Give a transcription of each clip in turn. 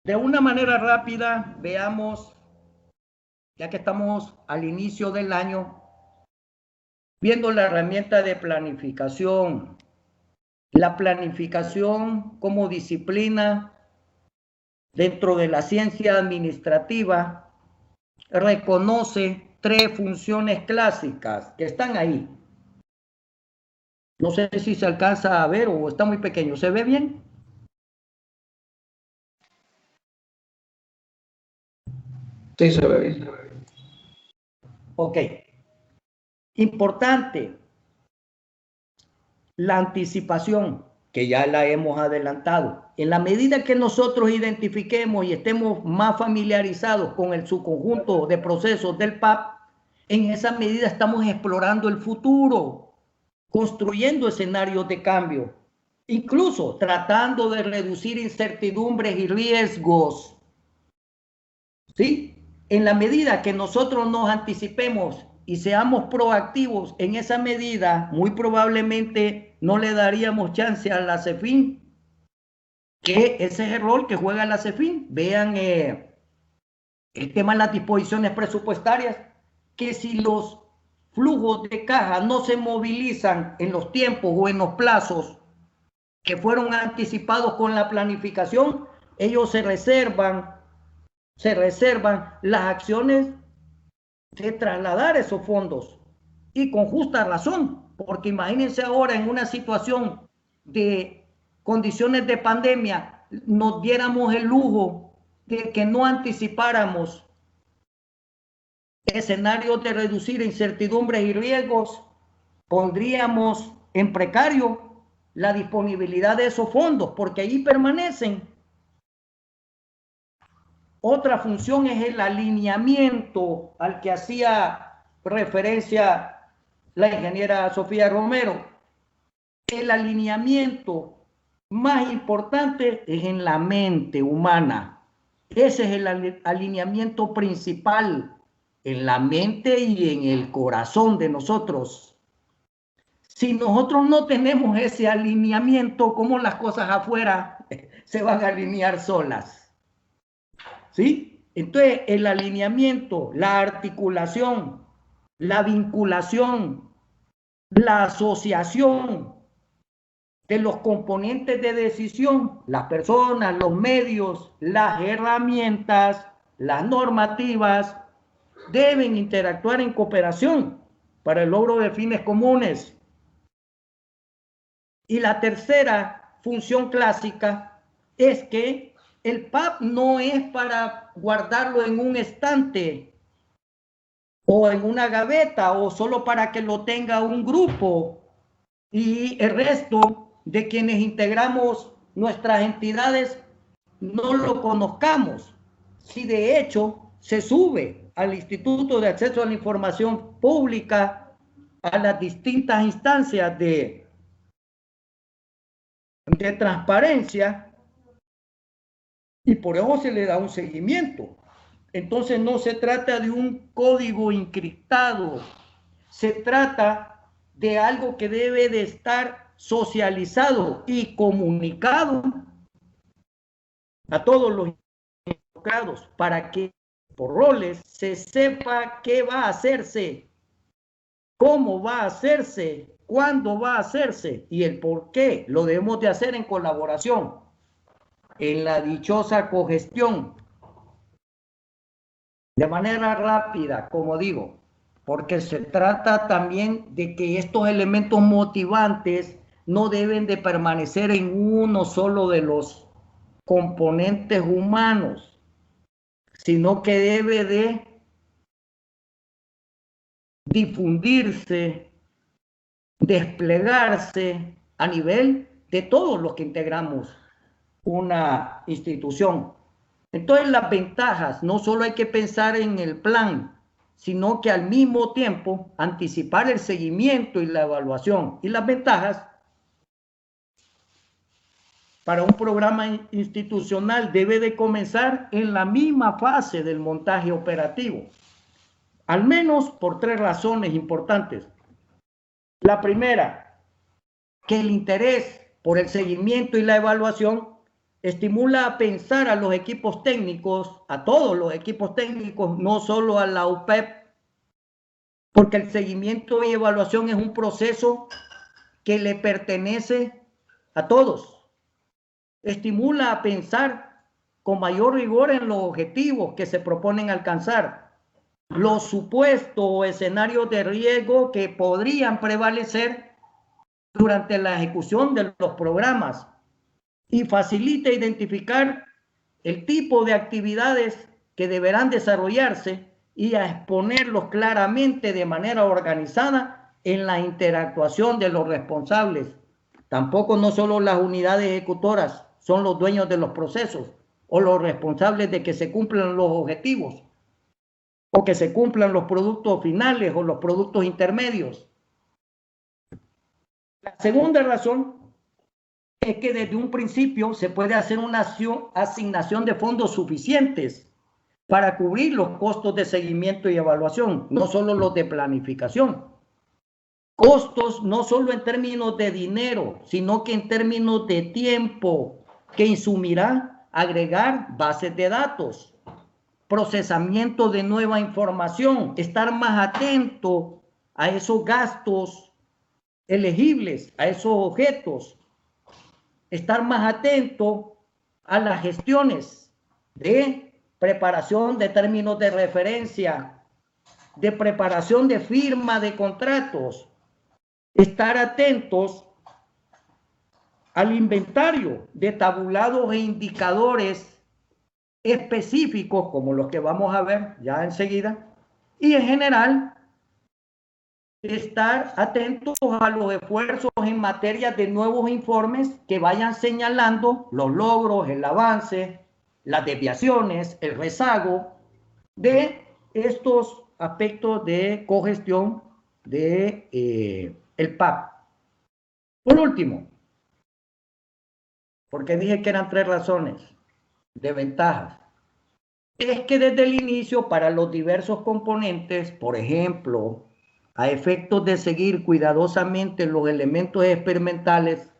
De una manera rápida, veamos, ya que estamos al inicio del año, viendo la herramienta de planificación. La planificación como disciplina dentro de la ciencia administrativa reconoce tres funciones clásicas que están ahí. No sé si se alcanza a ver o está muy pequeño. ¿Se ve bien? Sí, se ve bien. Ok. Importante, la anticipación, que ya la hemos adelantado. En la medida que nosotros identifiquemos y estemos más familiarizados con el subconjunto de procesos del PAP, en esa medida estamos explorando el futuro, construyendo escenarios de cambio, incluso tratando de reducir incertidumbres y riesgos. ¿Sí? En la medida que nosotros nos anticipemos y seamos proactivos en esa medida, muy probablemente no le daríamos chance a la CEFIN, que ese es el rol que juega la CEFIN. Vean el tema de las disposiciones presupuestarias, que si los flujos de caja no se movilizan en los tiempos o en los plazos que fueron anticipados con la planificación, ellos se reservan las acciones de trasladar esos fondos, y con justa razón, porque imagínense ahora en una situación de condiciones de pandemia, nos diéramos el lujo de que no anticipáramos escenarios de reducir incertidumbres y riesgos, pondríamos en precario la disponibilidad de esos fondos, porque ahí permanecen. Otra función es el alineamiento al que hacía referencia la ingeniera Sofía Romero. El alineamiento más importante es en la mente humana. Ese es el alineamiento principal, en la mente y en el corazón de nosotros. Si nosotros no tenemos ese alineamiento, ¿cómo las cosas afuera se van a alinear solas? ¿Sí? Entonces, el alineamiento, la articulación, la vinculación, la asociación de los componentes de decisión, las personas, los medios, las herramientas, las normativas, deben interactuar en cooperación para el logro de fines comunes. Y la tercera función clásica es que el PAP no es para guardarlo en un estante o en una gaveta o solo para que lo tenga un grupo y el resto de quienes integramos nuestras entidades no lo conozcamos. Si de hecho se sube al Instituto de Acceso a la Información Pública, a las distintas instancias de transparencia, y por eso se le da un seguimiento. Entonces no se trata de un código encriptado, se trata de algo que debe de estar socializado y comunicado a todos los involucrados para que por roles se sepa qué va a hacerse, cómo va a hacerse, cuándo va a hacerse y el por qué. Lo debemos de hacer en colaboración, en la dichosa cogestión, de manera rápida, como digo, porque se trata también de que estos elementos motivantes no deben de permanecer en uno solo de los componentes humanos, sino que debe de difundirse, desplegarse a nivel de todos los que integramos una institución. Entonces las ventajas, no solo hay que pensar en el plan, sino que al mismo tiempo anticipar el seguimiento y la evaluación. Y las ventajas para un programa institucional debe de comenzar en la misma fase del montaje operativo, al menos por tres razones importantes. La primera, que el interés por el seguimiento y la evaluación estimula a pensar a los equipos técnicos, a todos los equipos técnicos, no solo a la UPEP, porque el seguimiento y evaluación es un proceso que le pertenece a todos. Estimula a pensar con mayor rigor en los objetivos que se proponen alcanzar, los supuestos o escenarios de riesgo que podrían prevalecer durante la ejecución de los programas, y facilita identificar el tipo de actividades que deberán desarrollarse y a exponerlos claramente de manera organizada en la interactuación de los responsables. Tampoco no solo las unidades ejecutoras son los dueños de los procesos o los responsables de que se cumplan los objetivos o que se cumplan los productos finales o los productos intermedios. La segunda razón es que desde un principio se puede hacer una asignación de fondos suficientes para cubrir los costos de seguimiento y evaluación, no solo los de planificación. Costos no solo en términos de dinero, sino que en términos de tiempo, que insumirán agregar bases de datos, procesamiento de nueva información, estar más atento a esos gastos elegibles, a esos objetos, estar más atento a las gestiones de preparación de términos de referencia, de preparación de firma de contratos, estar atentos al inventario de tabulados e indicadores específicos como los que vamos a ver ya enseguida, y en general estar atentos a los esfuerzos en materia de nuevos informes que vayan señalando los logros, el avance, las desviaciones, el rezago de estos aspectos de cogestión de el PAP. Por último, porque dije que eran 3 razones de ventajas, es que desde el inicio para los diversos componentes, por ejemplo, a efectos de seguir cuidadosamente los elementos experimentales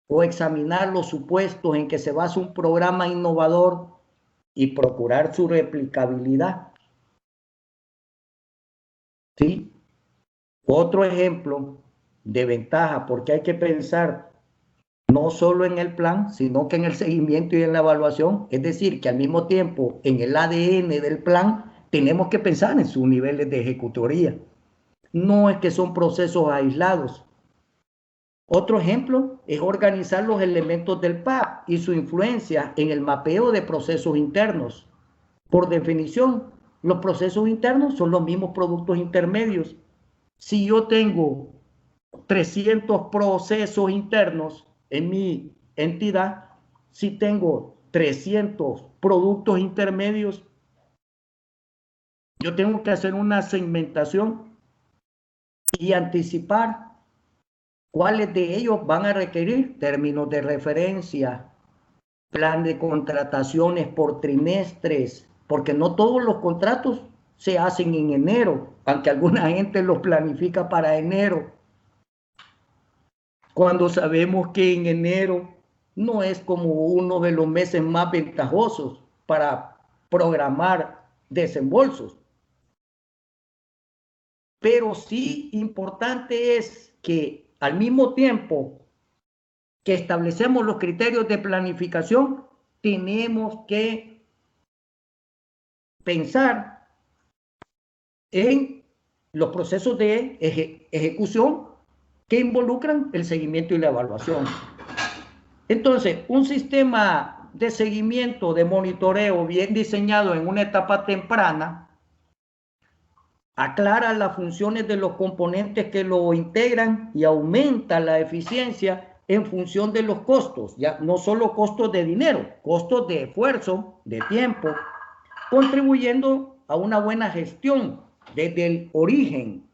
o examinar los supuestos en que se basa un programa innovador y procurar su replicabilidad. ¿Sí? Otro ejemplo de ventaja, porque hay que pensar no solo en el plan, sino que en el seguimiento y en la evaluación, es decir, que al mismo tiempo en el ADN del plan tenemos que pensar en sus niveles de ejecutoría. No es que son procesos aislados. Otro ejemplo es organizar los elementos del PAP y su influencia en el mapeo de procesos internos. Por definición, los procesos internos son los mismos productos intermedios. Si yo tengo 300 procesos internos en mi entidad, si tengo 300 productos intermedios, yo tengo que hacer una segmentación y anticipar cuáles de ellos van a requerir términos de referencia, plan de contrataciones por trimestres, porque no todos los contratos se hacen en enero, aunque alguna gente los planifica para enero, cuando sabemos que en enero no es como uno de los meses más ventajosos para programar desembolsos. Pero sí importante es que al mismo tiempo que establecemos los criterios de planificación, tenemos que pensar en los procesos de ejecución que involucran el seguimiento y la evaluación. Entonces, un sistema de seguimiento, de monitoreo bien diseñado en una etapa temprana, aclara las funciones de los componentes que lo integran y aumenta la eficiencia en función de los costos, ya no solo costos de dinero, costos de esfuerzo, de tiempo, contribuyendo a una buena gestión desde el origen.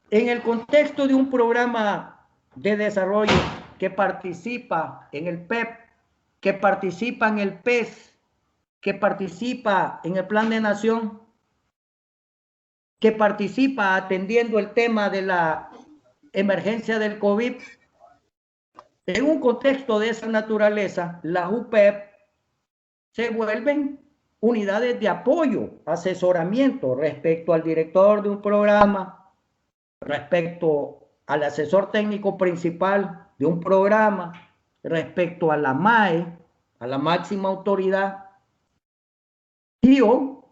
En el contexto de un programa de desarrollo que participa en el PEP, que participa en el PES, que participa en el Plan de Nación, que participa atendiendo el tema de la emergencia del COVID, En un contexto de esa naturaleza, las UPEP se vuelven unidades de apoyo, asesoramiento respecto al director de un programa, respecto al asesor técnico principal de un programa, respecto a la MAE, a la máxima autoridad, y o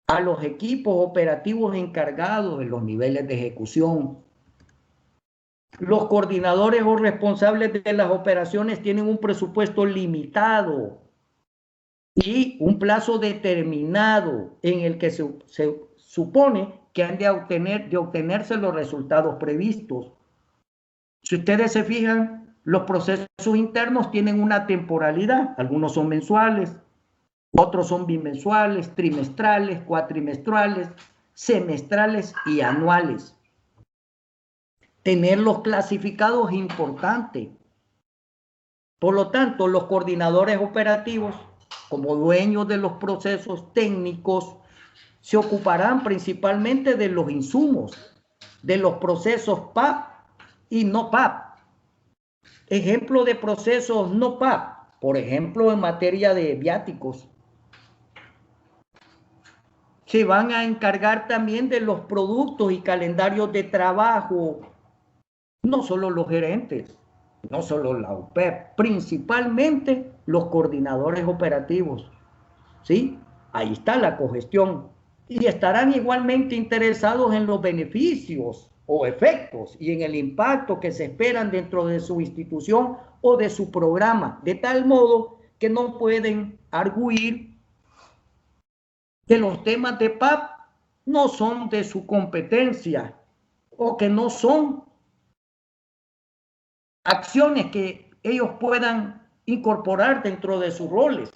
a los equipos operativos encargados de los niveles de ejecución. Los coordinadores o responsables de las operaciones tienen un presupuesto limitado y un plazo determinado en el que se supone que han de obtenerse los resultados previstos. Si ustedes se fijan, los procesos internos tienen una temporalidad. Algunos son mensuales, otros son bimensuales, trimestrales, cuatrimestrales, semestrales y anuales. Tenerlos clasificados es importante. Por lo tanto, los coordinadores operativos, como dueños de los procesos técnicos, se ocuparán principalmente de los insumos, de los procesos PAP y no PAP. Ejemplo de procesos no PAP, por ejemplo, en materia de viáticos. Se van a encargar también de los productos y calendarios de trabajo, no solo los gerentes, no solo la UPEP, principalmente los coordinadores operativos. ¿Sí? Ahí está la cogestión. Y estarán igualmente interesados en los beneficios o efectos y en el impacto que se esperan dentro de su institución o de su programa, de tal modo que no pueden arguir que los temas de PAP no son de su competencia o que no son acciones que ellos puedan incorporar dentro de sus roles.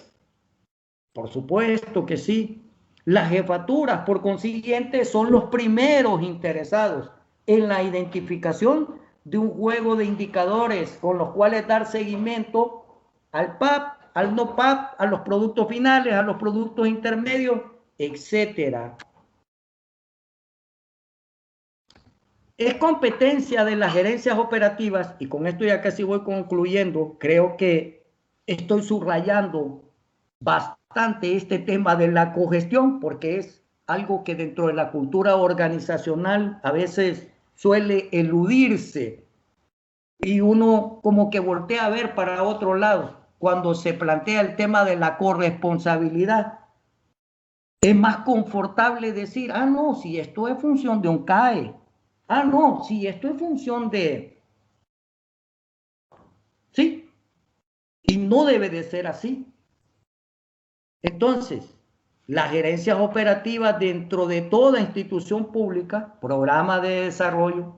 Por supuesto que sí. Las jefaturas, por consiguiente, son los primeros interesados en la identificación de un juego de indicadores con los cuales dar seguimiento al PAP, al no PAP, a los productos finales, a los productos intermedios, etcétera. Es competencia de las gerencias operativas, y con esto ya casi voy concluyendo, creo que estoy subrayando bastante este tema de la cogestión, porque es algo que dentro de la cultura organizacional a veces suele eludirse y uno como que voltea a ver para otro lado cuando se plantea el tema de la corresponsabilidad. Es más confortable decir, ah, no, si esto es función de un CAE, ah, no, si esto es función de... Sí, y no debe de ser así. Entonces, las gerencias operativas dentro de toda institución pública, programa de desarrollo,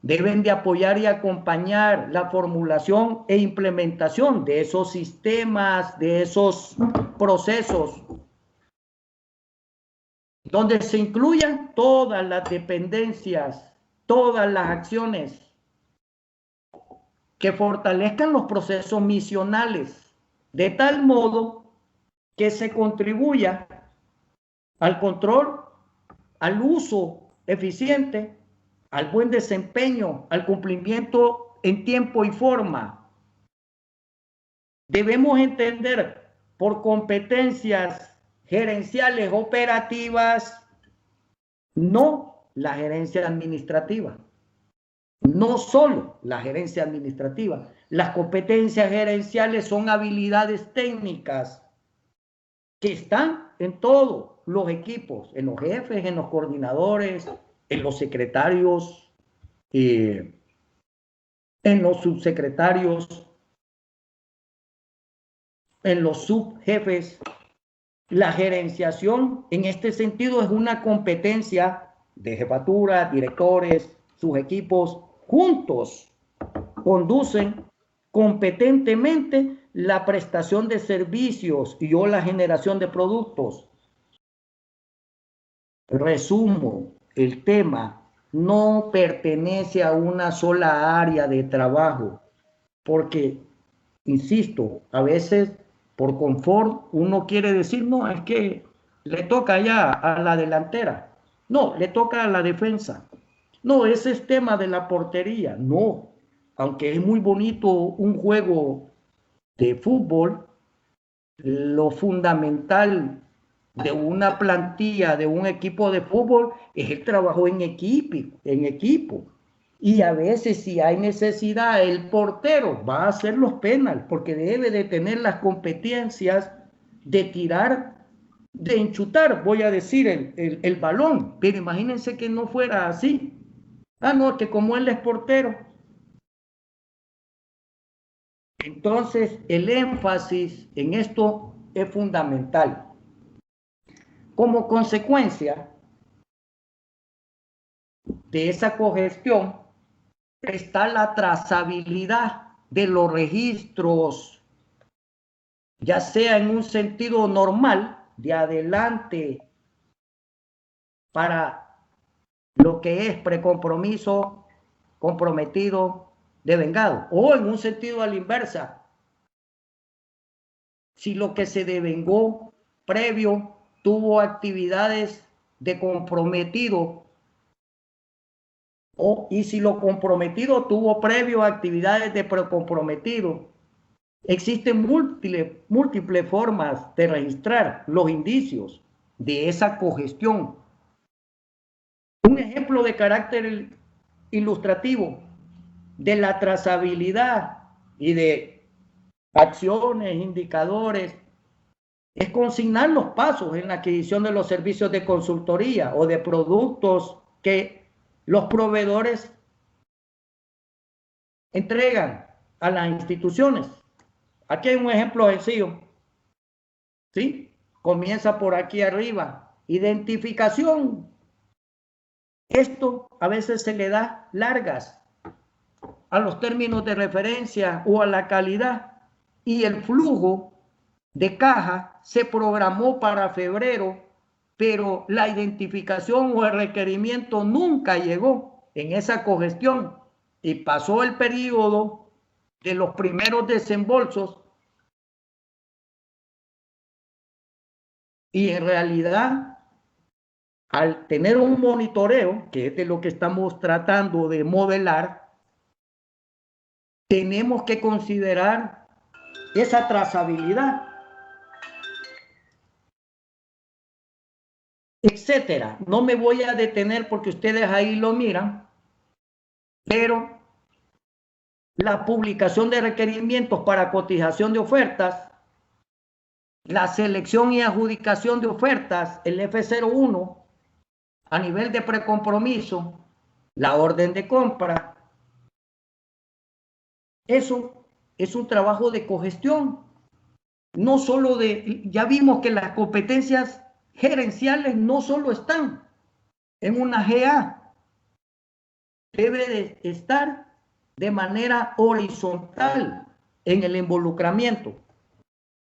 deben de apoyar y acompañar la formulación e implementación de esos sistemas, de esos procesos, donde se incluyan todas las dependencias, todas las acciones que fortalezcan los procesos misionales, de tal modo que se contribuya al control, al uso eficiente, al buen desempeño, al cumplimiento en tiempo y forma. Debemos entender por competencias gerenciales operativas, no la gerencia administrativa, no solo la gerencia administrativa. Las competencias gerenciales son habilidades técnicas que están en todos los equipos, en los jefes, en los coordinadores, en los secretarios, en los subsecretarios, en los subjefes. La gerenciación en este sentido es una competencia de jefatura, directores, sus equipos juntos conducen competentemente la prestación de servicios y o la generación de productos. Resumo, el tema no pertenece a una sola área de trabajo, porque, insisto, a veces por confort uno quiere decir, no, es que le toca ya a la delantera, no, le toca a la defensa, no, ese es tema de la portería, no, aunque es muy bonito un juego de fútbol, lo fundamental de una plantilla, de un equipo de fútbol, es el trabajo en equipo. Y a veces, si hay necesidad, el portero va a hacer los penales, porque debe de tener las competencias de tirar, de enchutar, voy a decir, el balón. Pero imagínense que no fuera así. Ah, no, que como él es portero. Entonces, el énfasis en esto es fundamental. Como consecuencia de esa cogestión está la trazabilidad de los registros, ya sea en un sentido normal, de adelante para lo que es precompromiso, comprometido, devengado, o en un sentido a la inversa, si lo que se devengó previo tuvo actividades de comprometido, y si lo comprometido tuvo previo actividades de precomprometido. Existen múltiples formas de registrar los indicios de esa cogestión. Un ejemplo de carácter ilustrativo de la trazabilidad y de acciones, indicadores, es consignar los pasos en la adquisición de los servicios de consultoría o de productos que los proveedores entregan a las instituciones. Aquí hay un ejemplo sencillo, ¿sí? Comienza por aquí arriba, identificación. Esto a veces se le da largas a los términos de referencia o a la calidad, y el flujo de caja se programó para febrero, pero la identificación o el requerimiento nunca llegó en esa cogestión y pasó el periodo de los primeros desembolsos, y en realidad, al tener un monitoreo, que es de lo que estamos tratando de modelar, tenemos que considerar esa trazabilidad, etcétera. No me voy a detener porque ustedes ahí lo miran, pero la publicación de requerimientos para cotización de ofertas, la selección y adjudicación de ofertas, el F01, a nivel de precompromiso, la orden de compra, eso es un trabajo de cogestión. No solo ya vimos que las competencias gerenciales no solo están en una GA, debe de estar de manera horizontal en el involucramiento